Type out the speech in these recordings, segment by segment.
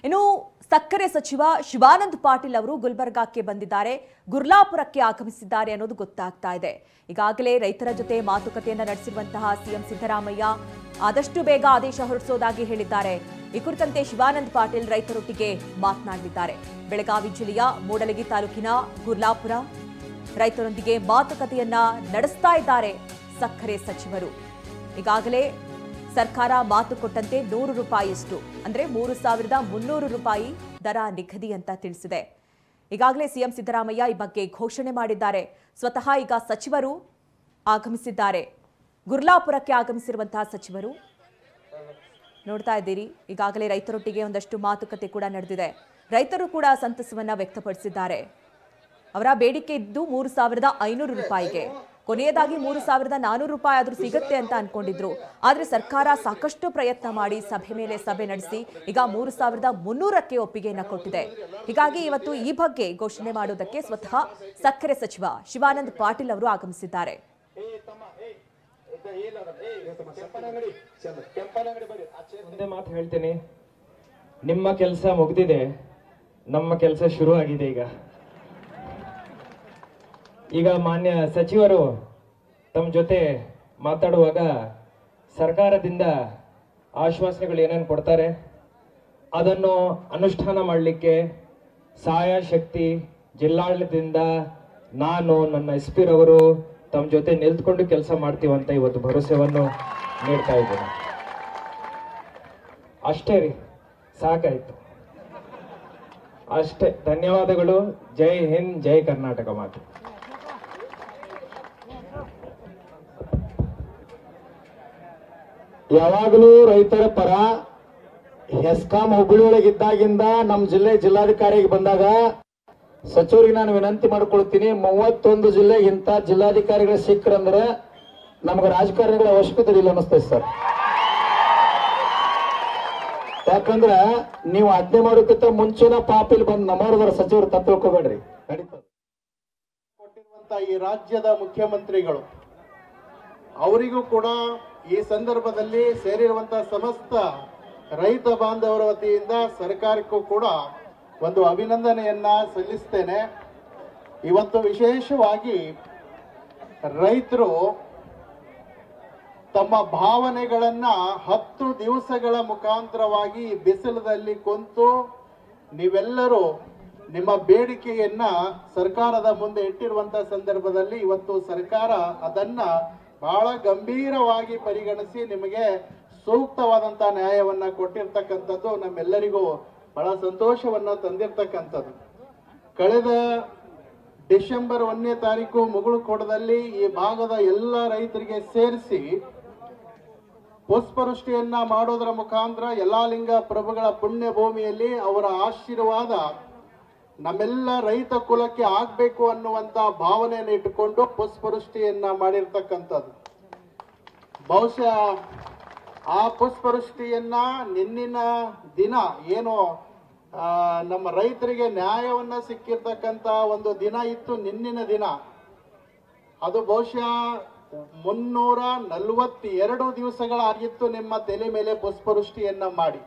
ಇನ್ನು ಸಕ್ಕರೆ ಸಚಿವ ಶಿವಾನಂದ ಪಾಟೀಲ್ ಅವರು ಗುಲ್ಬರ್ಗಾಕ್ಕೆ ಬಂದಿದ್ದಾರೆ, ಗುರ್ಲಾಪುರಕ್ಕೆ ಆಗಮಿಸಿದ್ದಾರೆ ಅನ್ನೋದು ಗೊತ್ತಾಗ್ತಾ ಇದೆ. ಈಗಾಗಲೇ ರೈತರ ಜೊತೆ ಮಾತುಕತೆಯನ್ನ ನಡೆಸಿರುವಂತಹ ಸಿಎಂ ಸಿದ್ದರಾಮಯ್ಯ ಆದಷ್ಟು ಬೇಗ ಆದೇಶ ಹೊರಡಿಸೋದಾಗಿ ಹೇಳಿದ್ದಾರೆ. ಈ ಕುರಿತಂತೆ ಶಿವಾನಂದ ಪಾಟೀಲ್ ರೈತರೊಟ್ಟಿಗೆ ಮಾತನಾಡಲಿದ್ದಾರೆ. ಬೆಳಗಾವಿ ಜಿಲ್ಲೆಯ ಮೂಡಲಗಿ ತಾಲೂಕಿನ ಗುರ್ಲಾಪುರ ರೈತರೊಂದಿಗೆ ಮಾತುಕತೆಯನ್ನ ನಡೆಸ್ತಾ ಇದ್ದಾರೆ ಸಕ್ಕರೆ ಸಚಿವರು. ಈಗಾಗಲೇ ಸರ್ಕಾರ ಮಾತು ಕೊಟ್ಟಂತೆ 100 ರೂಪಾಯಿಯಷ್ಟು ಅಂದ್ರೆ 3,300 ರೂಪಾಯಿ ದರ ನಿಗದಿ ಅಂತ ತಿಳಿಸಿದೆ. ಈಗಾಗಲೇ ಸಿಎಂ ಸಿದ್ದರಾಮಯ್ಯ ಈ ಬಗ್ಗೆ ಘೋಷಣೆ ಮಾಡಿದ್ದಾರೆ. ಸ್ವತಃ ಈಗ ಸಚಿವರು ಆಗಮಿಸಿದ್ದಾರೆ. ಗುರ್ಲಾಪುರಕ್ಕೆ ಆಗಮಿಸಿರುವಂತಹ ಸಚಿವರು ನೋಡ್ತಾ ಇದ್ದೀರಿ. ಈಗಾಗಲೇ ರೈತರೊಟ್ಟಿಗೆ ಒಂದಷ್ಟು ಮಾತುಕತೆ ಕೂಡ ನಡೆದಿದೆ. ರೈತರು ಕೂಡ ಸಂತಸವನ್ನ ವ್ಯಕ್ತಪಡಿಸಿದ್ದಾರೆ. ಅವರ ಬೇಡಿಕೆ ಇದ್ದು 3,500 ರೂಪಾಯಿಗೆ, ಕೊನೆಯದಾಗಿ 3,400 ರೂಪಾಯಿ ಆದರೂ ಸಿಗುತ್ತೆ ಅಂತ ಅನ್ಕೊಂಡಿದ್ರು. ಆದ್ರೆ ಸರ್ಕಾರ ಸಾಕಷ್ಟು ಪ್ರಯತ್ನ ಮಾಡಿ ಸಭೆ ಮೇಲೆ ಸಭೆ ನಡೆಸಿ ಈಗ 3,300ಕ್ಕೆ ಒಪ್ಪಿಗೆಯನ್ನ ಕೊಟ್ಟಿದೆ. ಹೀಗಾಗಿ ಇವತ್ತು ಈ ಬಗ್ಗೆ ಘೋಷಣೆ ಮಾಡೋದಕ್ಕೆ ಸ್ವತಃ ಸಕ್ಕರೆ ಸಚಿವ ಶಿವಾನಂದ ಪಾಟೀಲ್ ಅವರು ಆಗಮಿಸಿದ್ದಾರೆ. ಒಂದೇ ಮಾತು ಹೇಳ್ತೀನಿ, ನಿಮ್ಮ ಕೆಲಸ ಮುಗಿದಿದೆ, ನಮ್ಮ ಕೆಲಸ ಶುರು ಆಗಿದೆ. ಈಗ ಮಾನ್ಯ ಸಚಿವರು ತಮ್ಮ ಜೊತೆ ಮಾತಾಡುವಾಗ ಸರ್ಕಾರದಿಂದ ಆಶ್ವಾಸನೆಗಳು ಏನೇನು ಕೊಡ್ತಾರೆ ಅದನ್ನು ಅನುಷ್ಠಾನ ಮಾಡಲಿಕ್ಕೆ ಸಹಾಯ ಶಕ್ತಿ ಜಿಲ್ಲಾಡಳಿತದಿಂದ ನಾನು ನನ್ನ SP ರವರು ತಮ್ಮ ಜೊತೆ ನಿಂತ್ಕೊಂಡು ಕೆಲಸ ಮಾಡ್ತೀವಂತ ಇವತ್ತು ಭರವಸೆಯನ್ನು ನೀಡ್ತಾ ಇದ್ದೇನೆ. ಅಷ್ಟೇ ರೀ, ಸಾಕಾಯ್ತು ಅಷ್ಟೇ. ಧನ್ಯವಾದಗಳು. ಜೈ ಹಿಂದ್, ಜೈ ಕರ್ನಾಟಕ ಮಾತು. ಯಾವಾಗಲೂ ರೈತರ ಪರ ಹೆಸ್ಕಾಂ ಹುಬ್ಬಳ್ಳಿ ಒಳಗಿದ್ದಾಗಿಂದ ನಮ್ಮ ಜಿಲ್ಲಾಧಿಕಾರಿಗೆ ಬಂದಾಗ ಸಚಿವರಿಗೆ ನಾನು ವಿನಂತಿ ಮಾಡ್ಕೊಳ್ತೀನಿ, 31 ಜಿಲ್ಲೆಗೆ ಇಂಥ ಜಿಲ್ಲಾಧಿಕಾರಿಗಳ ಸಿಕ್ಕರಂದ್ರೆ ನಮ್ಗೆ ರಾಜಕಾರಣಿಗಳ ಅವಶ್ಯಕತೆ ಇಲ್ಲ ಅನ್ನಿಸ್ತೈತೆ ಸರ್. ಯಾಕಂದ್ರೆ ನೀವು ಆಜ್ಞೆ ಮಾಡೋಕ್ಕಿಂತ ಮುಂಚೆನ ಪಾಪಿಲ್ ಬಂದು ನಮ್ಮವ್ರದರ ಸಚಿವರು ತಪ್ಪು ತಿಳ್ಕೊಬೇಡ್ರಿ. ನಡೀತದೆ. ಕೊಟ್ಟಿರುವಂತ ಈ ರಾಜ್ಯದ ಮುಖ್ಯಮಂತ್ರಿಗಳು ಅವರಿಗೂ ಕೂಡ ಈ ಸಂದರ್ಭದಲ್ಲಿ ಸೇರಿರುವಂತಹ ಸಮಸ್ತ ರೈತ ಬಾಂಧವರ ವತಿಯಿಂದ ಸರ್ಕಾರಕ್ಕೂ ಕೂಡ ಒಂದು ಅಭಿನಂದನೆಯನ್ನ ಸಲ್ಲಿಸ್ತೇನೆ. ಇವತ್ತು ವಿಶೇಷವಾಗಿ ರೈತರು ತಮ್ಮ ಭಾವನೆಗಳನ್ನ 10 ದಿವಸಗಳ ಮುಖಾಂತರವಾಗಿ ಬಿಸಿಲದಲ್ಲಿ ಕುಂತು ನೀವೆಲ್ಲರೂ ನಿಮ್ಮ ಬೇಡಿಕೆಯನ್ನ ಸರ್ಕಾರದ ಮುಂದೆ ಇಟ್ಟಿರುವಂತಹ ಸಂದರ್ಭದಲ್ಲಿ ಇವತ್ತು ಸರ್ಕಾರ ಅದನ್ನ ಬಹಳ ಗಂಭೀರವಾಗಿ ಪರಿಗಣಿಸಿ ನಿಮಗೆ ಸೂಕ್ತವಾದಂತಹ ನ್ಯಾಯವನ್ನ ಕೊಟ್ಟಿರ್ತಕ್ಕಂಥದ್ದು ನಮ್ಮೆಲ್ಲರಿಗೂ ಬಹಳ ಸಂತೋಷವನ್ನ ತಂದಿರ್ತಕ್ಕಂಥದ್ದು. ಕಳೆದ ಡಿಸೆಂಬರ್ 1ನೇ ತಾರೀಕು ಮುಗುಳುಕೋಟದಲ್ಲಿ ಈ ಭಾಗದ ಎಲ್ಲ ರೈತರಿಗೆ ಸೇರಿಸಿ ಪುಷ್ಪವೃಷ್ಟಿಯನ್ನ ಮಾಡೋದರ ಮುಖಾಂತರ ಯಲ್ಲಾಲಿಂಗ ಪ್ರಭುಗಳ ಪುಣ್ಯ ಭೂಮಿಯಲ್ಲಿ ಅವರ ಆಶೀರ್ವಾದ ನಮ್ಮೆಲ್ಲ ರೈತ ಕುಲಕ್ಕೆ ಆಗ್ಬೇಕು ಅನ್ನುವಂತ ಭಾವನೆಯನ್ನು ಇಟ್ಟುಕೊಂಡು ಪುಷ್ಪವೃಷ್ಟಿಯನ್ನ ಮಾಡಿರ್ತಕ್ಕಂಥದ್ದು. ಬಹುಶಃ ಆ ಪುಷ್ಪವೃಷ್ಟಿಯನ್ನ ನಿನ್ನಿನ ದಿನ ಏನು ನಮ್ಮ ರೈತರಿಗೆ ನ್ಯಾಯವನ್ನ ಸಿಕ್ಕಿರ್ತಕ್ಕಂತ ಒಂದು ದಿನ ಇತ್ತು, ನಿನ್ನಿನ ದಿನ. ಅದು ಬಹುಶಃ 342 ದಿವಸಗಳಾಗಿತ್ತು ನಿಮ್ಮ ತಲೆ ಮೇಲೆ ಪುಷ್ಪವೃಷ್ಟಿಯನ್ನ ಮಾಡಿ.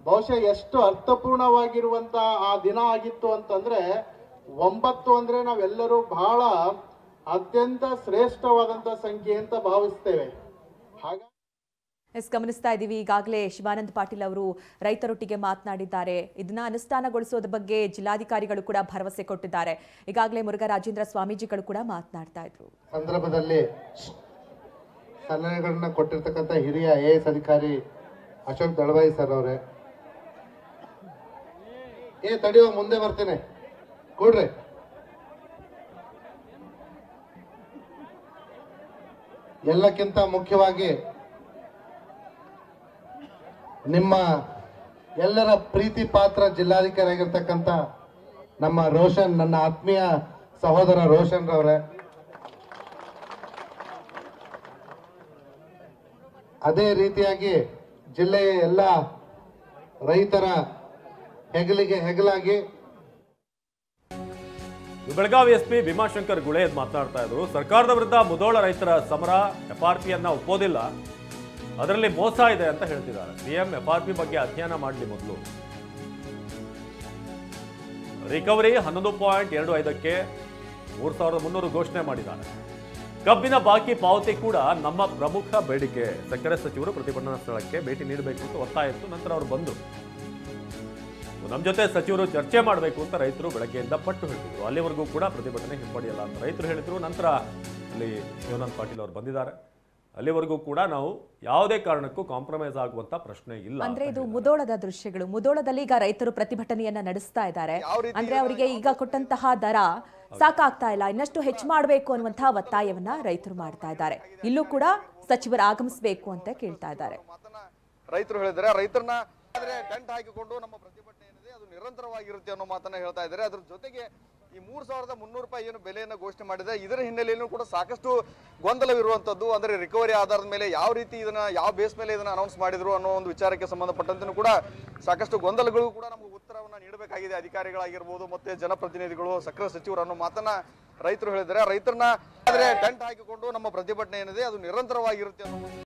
ಬಹುಶಃ ಎಷ್ಟು ಅರ್ಥಪೂರ್ಣವಾಗಿರುವಂತ ಆ ದಿನ ಆಗಿತ್ತು ಅಂತಂದ್ರೆ 9 ಅಂದ್ರೆ ನಾವೆಲ್ಲರೂ ಬಹಳ ಅತ್ಯಂತ ಶ್ರೇಷ್ಠವಾದಂತ ಸಂಖ್ಯೆ ಅಂತ ಭಾವಿಸ್ತೇವೆ. ಹಾಗಾಗಿ ಗಮನಿಸ್ತಾ ಇದ್ದೀವಿ. ಈಗಾಗಲೇ ಶಿವಾನಂದ ಪಾಟೀಲ್ ಅವರು ರೈತರೊಟ್ಟಿಗೆ ಮಾತನಾಡಿದ್ದಾರೆ. ಇದನ್ನ ಅನುಷ್ಠಾನಗೊಳಿಸೋದ ಬಗ್ಗೆ ಜಿಲ್ಲಾಧಿಕಾರಿಗಳು ಕೂಡ ಭರವಸೆ ಕೊಟ್ಟಿದ್ದಾರೆ. ಈಗಾಗಲೇ ಮುರುಘರಾಜೇಂದ್ರ ಸ್ವಾಮೀಜಿಗಳು ಕೂಡ ಮಾತನಾಡ್ತಾ ಇದ್ರು. ಸಂದರ್ಭದಲ್ಲಿ ಸಲಹೆಗಳನ್ನ ಕೊಟ್ಟಿರ್ತಕ್ಕಂಥ ಹಿರಿಯ IAS ಅಧಿಕಾರಿ ಅಶೋಕ್ ದಳವಾಯಿ ಸರ್ ಅವರೇ, ತಡೆಯುವ ಮುಂದೆ ಬರ್ತೇನೆ ಕೊಡ್ರಿ. ಎಲ್ಲಕ್ಕಿಂತ ಮುಖ್ಯವಾಗಿ ನಿಮ್ಮ ಎಲ್ಲರ ಪ್ರೀತಿ ಪಾತ್ರ ಜಿಲ್ಲಾಧಿಕಾರಿ ಆಗಿರ್ತಕ್ಕಂಥ ನಮ್ಮ ರೋಷನ್, ನನ್ನ ಆತ್ಮೀಯ ಸಹೋದರ ರೋಷನ್ ರವರೇ, ಅದೇ ರೀತಿಯಾಗಿ ಜಿಲ್ಲೆಯ ಎಲ್ಲ ರೈತರ ಹೆಗಲಿಗೆ ಹೆಗಲಾಗಿ ಬೆಳಗಾವಿ SP ಭೀಮಾಶಂಕರ್ ಗುಳೇದ್ ಮಾತನಾಡ್ತಾ ಇದ್ರು. ಸರ್ಕಾರದ ವಿರುದ್ಧ ಮುಧೋಳ ರೈತರ ಸಮರ FRP ಅನ್ನ ಒಪ್ಪೋದಿಲ್ಲ, ಅದರಲ್ಲಿ ಮೋಸ ಇದೆ ಅಂತ ಹೇಳ್ತಿದ್ದಾರೆ. CM FRP ಬಗ್ಗೆ ಅಧ್ಯಯನ ಮಾಡಲಿ ಮೊದಲು, ರಿಕವರಿ 11.25ಕ್ಕೆ 3,300 ಘೋಷಣೆ ಮಾಡಿದ್ದಾರೆ. ಕಬ್ಬಿನ ಬಾಕಿ ಪಾವತಿ ಕೂಡ ನಮ್ಮ ಪ್ರಮುಖ ಬೇಡಿಕೆ. ಸಕ್ಕರೆ ಸಚಿವರು ಪ್ರತಿಭಟನಾ ಸ್ಥಳಕ್ಕೆ ಭೇಟಿ ನೀಡಬೇಕು ಅಂತ ಒತ್ತಾಯ ಇತ್ತು. ನಂತರ ಅವರು ಬಂದು ನಮ್ಮ ಜೊತೆ ಸಚಿವರು ಚರ್ಚೆ ಮಾಡಬೇಕು ಅಂತ ರೈತರು ಬೆಳಗ್ಗೆಯಿಂದ ಪಟ್ಟು ಹೇಳಿದ್ರು. ಅಲ್ಲಿವರೆಗೂ ಕೂಡ ಪ್ರತಿಭಟನೆ ಹಿಂಪಡೆಯಲ್ಲ ಅಂತ ರೈತರು ಹೇಳಿದ್ರು. ನಂತರ ಅಲ್ಲಿ ಶಿವಾನಂದ ಪಾಟೀಲ್ ಅವರು ಬಂದಿದ್ದಾರೆ. ಅಲ್ಲಿವರೆಗೂ ಕೂಡ ನಾವು ಯಾವುದೇ ಕಾರಣಕ್ಕೂ ಕಾಂಪ್ರಮೈಸ್ ಆಗುವಂತ ಪ್ರಶ್ನೆ ಇಲ್ಲ. ಅಂದ್ರೆ ಇದು ಮುಧೋಳದ ದೃಶ್ಯಗಳು. ಮುಧೋಳದಲ್ಲಿ ಈಗ ರೈತರು ಪ್ರತಿಭಟನೆಯನ್ನ ನಡೆಸ್ತಾ ಇದ್ದಾರೆ. ಅಂದ್ರೆ ಅವರಿಗೆ ಈಗ ಕೊಟ್ಟಂತಹ ದರ ಸಾಕಾಗ್ತಾ ಇಲ್ಲ, ಇನ್ನಷ್ಟು ಹೆಚ್ಚು ಮಾಡಬೇಕು ಅನ್ನುವಂತಹ ಒತ್ತಾಯವನ್ನ ರೈತರು ಮಾಡ್ತಾ ಇದ್ದಾರೆ. ಇಲ್ಲೂ ಕೂಡ ಸಚಿವರು ಆಗಮಿಸಬೇಕು ಅಂತ ಕೇಳ್ತಾ ಇದ್ದಾರೆ. ರೈತರು ಹೇಳಿದ್ದಾರೆ, ರೈತರನ್ನ ಟೆಂಟ್ ಹಾಕಿಕೊಂಡು ನಮ್ಮ ಪ್ರತಿಭಟನೆ ಏನಿದೆ ಅದು ನಿರಂತರವಾಗಿರುತ್ತೆ ಅನ್ನೋ ಮಾತನ್ನ ಹೇಳ್ತಾ ಇದ್ದಾರೆ. ಅದ್ರ ಜೊತೆಗೆ ಈ 3,300 ರೂಪಾಯಿ ಏನು ಬೆಲೆಯನ್ನು ಘೋಷಣೆ ಮಾಡಿದೆ, ಇದರ ಹಿನ್ನೆಲೆಯಲ್ಲೂ ಕೂಡ ಸಾಕಷ್ಟು ಗೊಂದಲವಿರುವಂತದ್ದು. ಅಂದ್ರೆ ರಿಕವರಿ ಆಧಾರದ ಮೇಲೆ ಯಾವ ರೀತಿ ಇದನ್ನ, ಯಾವ ಬೇಸ್ ಮೇಲೆ ಇದನ್ನ ಅನೌನ್ಸ್ ಮಾಡಿದ್ರು ಅನ್ನೋ ಒಂದು ವಿಚಾರಕ್ಕೆ ಸಂಬಂಧಪಟ್ಟಂತೆ ಕೂಡ ಸಾಕಷ್ಟು ಗೊಂದಲಗಳು ಕೂಡ ನಮಗೆ ಉತ್ತರವನ್ನ ನೀಡಬೇಕಾಗಿದೆ. ಅಧಿಕಾರಿಗಳಾಗಿರ್ಬೋದು ಮತ್ತೆ ಜನಪ್ರತಿನಿಧಿಗಳು, ಸಕ್ಕರೆ ಸಚಿವರು ಅನ್ನೋ ಮಾತನ್ನ ರೈತರು ಹೇಳಿದ್ದಾರೆ. ರೈತರನ್ನ ಟೆಂಟ್ ಹಾಕಿಕೊಂಡು ನಮ್ಮ ಪ್ರತಿಭಟನೆ ಏನಿದೆ ಅದು ನಿರಂತರವಾಗಿರುತ್ತೆ ಅನ್ನೋ